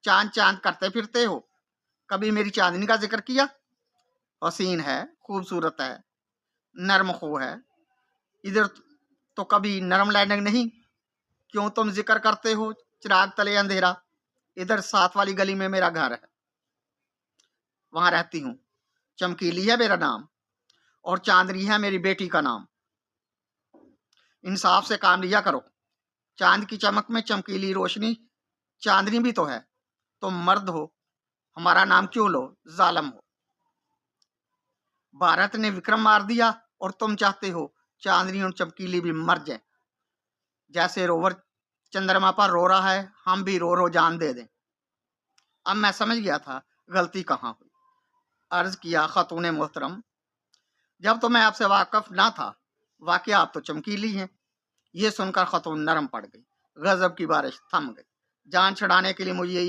चांद चांद करते फिरते हो, कभी मेरी चांदनी का जिक्र किया? हसीन है, खूबसूरत है, नर्म खो है, इधर तो कभी नरम लैंडिंग नहीं। क्यों तुम जिक्र करते हो चिराग तले अंधेरा? इधर साथ वाली गली में मेरा घर है, वहां रहती हूँ। चमकीली है मेरा नाम और चांदनी है मेरी बेटी का नाम। इंसाफ से काम लिया करो। चांद की चमक में चमकीली रोशनी चांदनी भी तो है। तुम मर्द हो, हमारा नाम क्यों लो, जालम हो। भारत ने विक्रम मार दिया और तुम चाहते हो चांदनी और चमकीली भी मर जाए। जैसे रोवर चंद्रमा पर रो रहा है, हम भी रो रो जान दे दें। अब मैं समझ गया था गलती कहाँ हुई। अर्ज किया खातूने मोहतरम, जब तो मैं आपसे वाकफ ना था, वाकया आप तो चमकीली हैं। ये सुनकर खातून नरम पड़ गई। गजब की बारिश थम गई। जान छुड़ाने के लिए मुझे